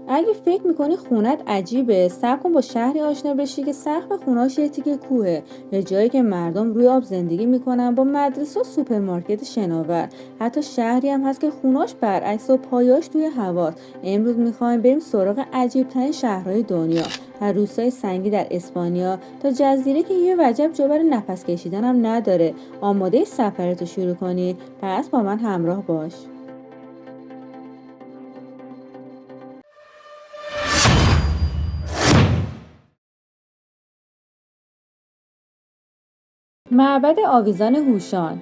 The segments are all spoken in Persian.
اگه فکر میکنی خونت عجیبه، صبر کن با شهری آشنا بشی که سقف خونه‌اش یه تیکه کوهه، یا جایی که مردم روی آب زندگی میکنن با مدرسه و سوپرمارکت شناور. حتی شهری هم هست که خونه‌اش برعکس و پایه‌اش توی هواست. امروز میخوایم بریم سراغ عجیب‌ترین شهرهای دنیا، از روستای سنگی در اسپانیا تا جزیره که یه وجب جا برای نفس کشیدن هم نداره. آماده سفرتو شروع کنی؟ پس با من همراه باش. معبد آویزان هوشان.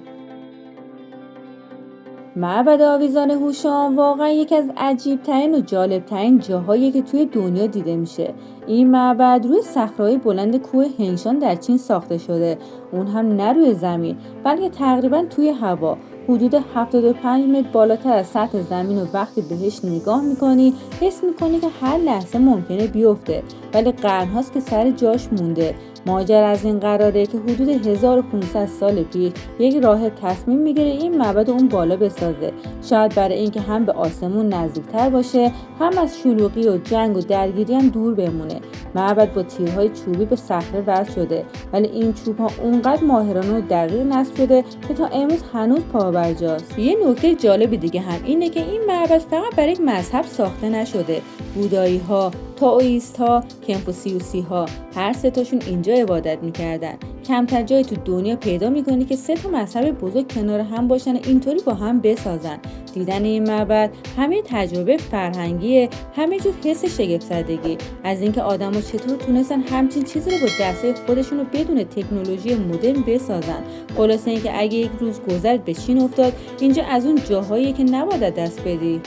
معبد آویزان هوشان واقعا یکی از عجیبترین و جالبترین جاهایی که توی دنیا دیده میشه. این معبد روی صخره‌های بلند کوه هنشان در چین ساخته شده، اون هم نه روی زمین بلکه تقریبا توی هوا، حدود 75 متر بالاتر از سطح زمین. و وقتی بهش نگاه میکنی حس میکنی که هر لحظه ممکنه بیفته، ولی قرنهاست که سر جاش مونده. ماجرا از این قراره که حدود 1500 سال پیش یک راهب تصمیم میگیره این معبد اون بالا بسازه، شاید برای اینکه هم به آسمون نزدیکتر باشه، هم از شلوغی و جنگ و درگیری هم دور بمونه. معبد با تیرهای چوبی به صخره وصل شده، ولی این چوب‌ها اونقدر ماهرانه و دقیق نصب شده که تا امروز هنوز پابرجاست. یه نکته جالب دیگه هم اینه که این معبد فقط برای یک مذهب ساخته نشده. بودایی‌ها، تائوئیست‌ها، کنفوسیوسی‌ها، هر سه تاشون اینجا عبادت میکردن. کمتر جایی تو دنیا پیدا میکنی که سه تا مذهب بزرگ کنار هم باشن اینطوری با هم بسازن. دیدن این معبد همه تجربه فرهنگیه، همه جور حس شگفت‌زدگی از اینکه آدما چطور تونستن همچین چیزی رو با دستای خودشون رو بدون تکنولوژی مدرن بسازن. خلاصه اینکه اگه یک روز گذر به چین افتاد، اینجا از اون جاهاییه که نباید دست بدی.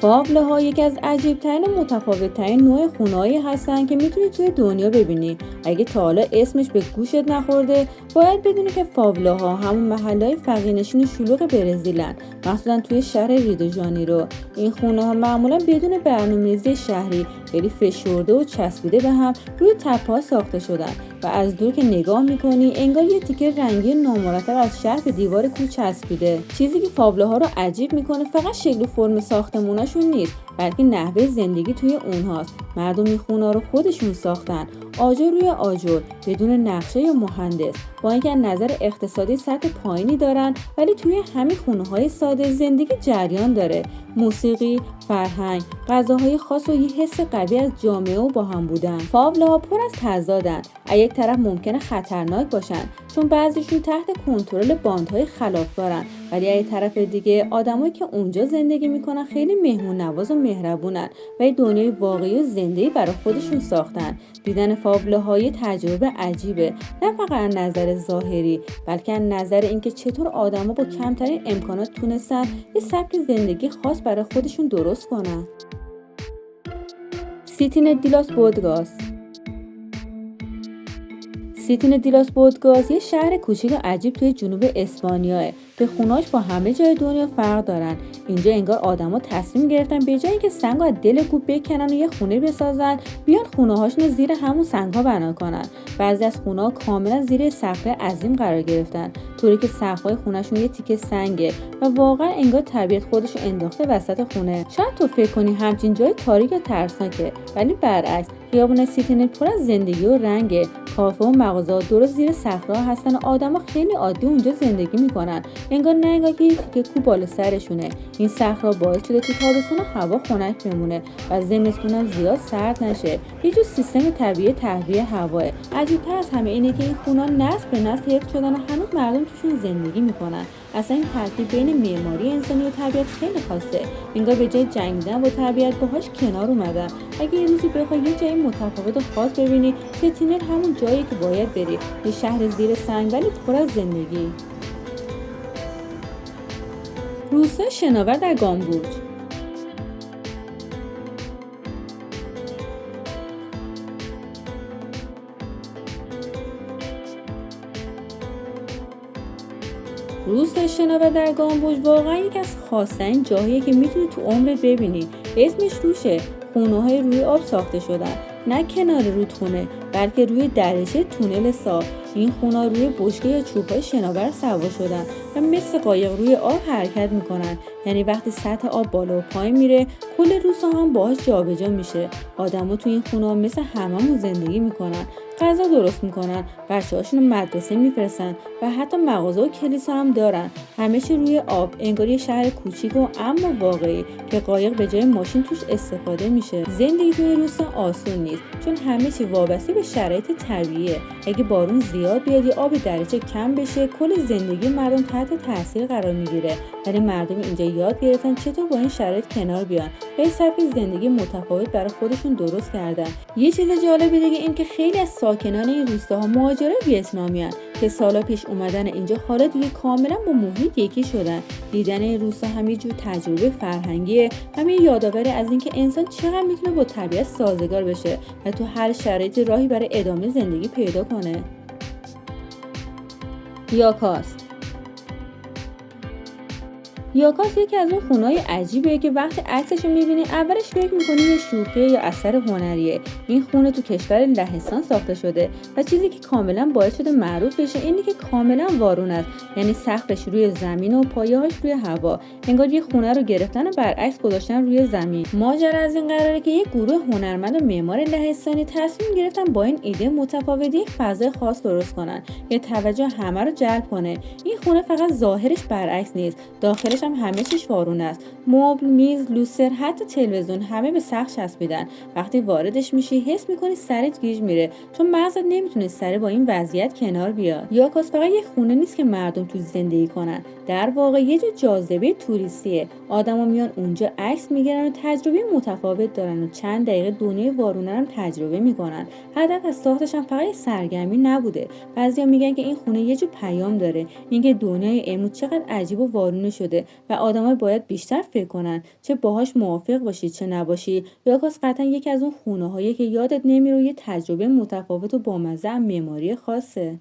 فاوله ها یکی از عجیب‌ترین و متفاوت‌ترین نوع خونه‌هایی هستن که میتونی توی دنیا ببینی. اگه تا حالا اسمش به گوشت نخورده، باید بدونی که فاوله ها همون محله‌های فقیرنشین و شلوغ برزیلن، مخصوصا توی شهر ریو-دو-ژانیرو. این خونه‌ها معمولا بدون برنامه‌ریزی شهری، خیلی فشرده و چسبیده به هم روی تپه‌ها ساخته شدن و از دور که نگاه می‌کنی انگار یه تیکه رنگی نامرتب از شهر به دیوار کوه چسبیده. چیزی که فاوله ها رو عجیب می‌کنه فقط شکل و فرم ساختموناشون نیست، بلکه نحوه زندگی توی اونهاست. مردم این خونه‌ها رو خودشون ساختن، آجر روی آجر، بدون نقشه یا مهندس. با اینکه از نظر اقتصادی سطح پایینی دارن، ولی توی همین خونه‌های ساده زندگی جریان داره. موسیقی، فرهنگ، غذاهای خاص و یه حس قوی از جامعه و با هم بودن. فاوله‌ها پر از تضادن. از یک طرف ممکنه خطرناک باشن، چون بعضیشون تحت کنترل باندهای خلافکارن، ولی از طرف دیگه آدمایی که اونجا زندگی میکنن خیلی مهمون نواز و مهربونن و یه دنیای واقعی و زنده‌ای برای خودشون ساختن. دیدن فاوله‌های تجربه عجیبه، نه فقط از نظر ظاهری، بلکه از نظر اینکه چطور آدما با کمترین امکانات تونستن یه سبک زندگی خاص برای خودشون درست کنن. سیتین دیلاس بودگاس. سیتین دیلاس بودگاس یه شهر کوچیک و عجیب توی جنوب اسپانیاه که خونه‌هاش با همه جای دنیا فرق دارن. اینجا انگار آدما تصمیم گرفتن به جای اینکه سنگو از دل کوه بکنن و یه خونه بسازن، بیان خونه‌هاشون رو زیر همون سنگ‌ها بنا کنن. بعضی از خونه‌ها کاملا زیر صخره عظیم قرار گرفتن، طوری که سقف‌های خونه‌شون یه تیکه سنگه و واقعا انگار طبیعت خودشو انداخته وسط خونه. شاید تو فکر کنی همچین جای تاریک و ترسناکه، ولی برعکس، خیابون سیتین پر از زندگی و رنگه. کافه و مغازه‌ها درست زیر صخره‌ها هستن و آدما خیلی عادی اونجا زندگی میکنن، انگار که یه تیکه کوه بالا سرشونه. این صخره‌ها باعث شده تو تابستون هوا خنک بمونه و زمستون هم زیاد سرد نشه. یه جور سیستم طبیعی تهویه هواه. عجیب‌تر از همه اینه که این خونه‌ها نسل به نسل حفظ شدن و هنوز مردم توشون زندگی میکنن. اصلا این ترکیب بین معماری انسانی و طبیعت خیلی خاصه، انگار به جای جنگیدن با طبیعت باهاش کنار اومدن. اگه یه روزی بخوای یه جای متفاوت و خاص ببینی، ستینر همون جایی که باید بری. یه شهر زیر سنگ ولی پر از زندگی. روستای شناور در گامبوج. روستای شناور در گامبوج واقعا یکی از خاص‌ترین جاهاییه که میتونی تو عمرت ببینی. اسمش روشه. خونه‌های روی آب ساخته شدن، نه کنار رودخونه، بلکه روی درشه تونل ساخت. این خونه‌ها روی بشکه یا چوب‌های شناور سوار شدن و مثل قایق روی آب حرکت میکنن. یعنی وقتی سطح آب بالا و پایین میره، کل روستا هم باهاش جابجا میشه. آدما تو این خونه‌ها مثل هممون زندگی میکنن، غذا درست میکنن، بچه‌هاشون رو مدرسه میفرستن و حتی مغازه و کلیسا هم دارن. همه چی روی آب، انگار یه شهر کوچیک و اما واقعی که قایق به جای ماشین توش استفاده میشه. زندگی توی روستا آسون نیست، چون همه چی وابسته به شرایط طبیعیه. اگه بارون زیاد بیاد یا آب دریاچه کم بشه، کل زندگی مردم تحت تاثیر قرار میگیره. ولی مردم اینجا یاد گرفتن چطور با این شرایط کنار بیان و یه سبک زندگی متفاوت برای خودشون درست کردن. یه چیز جالب دیگه این که خیلی از ساکنان این روستاها مهاجرای ویتنامیان که سالا پیش اومدن اینجا حالا دیگه کاملا با محیط یکی شدن. دیدن این روستا هم یه جور تجربه فرهنگیه، هم یه یادآوری از اینکه انسان چقدر میتونه با طبیعت سازگار بشه و تو هر شرایطی راهی برای ادامه زندگی پیدا کنه. یاکاس یاکاس یکی از اون خونه‌های عجیبیه که وقتی عکسش رو می‌بینی اولش فکر می‌کنی یه شوخی یا اثر هنریه. این خونه تو کشور لهستان ساخته شده و چیزی که کاملا باعث شده معروف بشه اینه که کاملا وارون است. یعنی سقفش روی زمین و پایه‌هاش روی هوا، انگار یه خونه رو گرفتن و برعکس گذاشتن روی زمین. ماجرا از این قراره که یه گروه هنرمند و معمار لهستانی تصمیم گرفتن با این ایده متفاوتی یک فضای خاص درست کنن که توجه همه رو جلب کنه. این خونه فقط ظاهرش برعکس نیست، داخلش هم همه چیش وارونه است. مبل، میز، لوستر، حتی تلویزیون همه به سقف چسبیدن. وقتی واردش میشی حس میکنی سرت گیج میره، چون مغزت نمیتونه سره با این وضعیت کنار بیاد. یاکاس فقط یه خونه نیست که مردم تو زندگی کنن، در واقع یه جور جاذبه توریستیه. آدما میان اونجا عکس میگیرن و تجربه متفاوت دارن و چند دقیقه دنیای وارونه رو تجربه میکنن. هدف از ساختش هم فقط سرگرمی نبوده. بعضیا میگن که این خونه یه جور پیام داره، اینکه دنیای امروز چقدر عجیب و وارونه شده و آدما باید بیشتر فکر کنن. چه باهاش موافق باشی چه نباشی، یاکاس قطعا یکی از اون خونه‌هایی که یادت نمیره، یه تجربه متفاوت و بامزه معماری خاصه.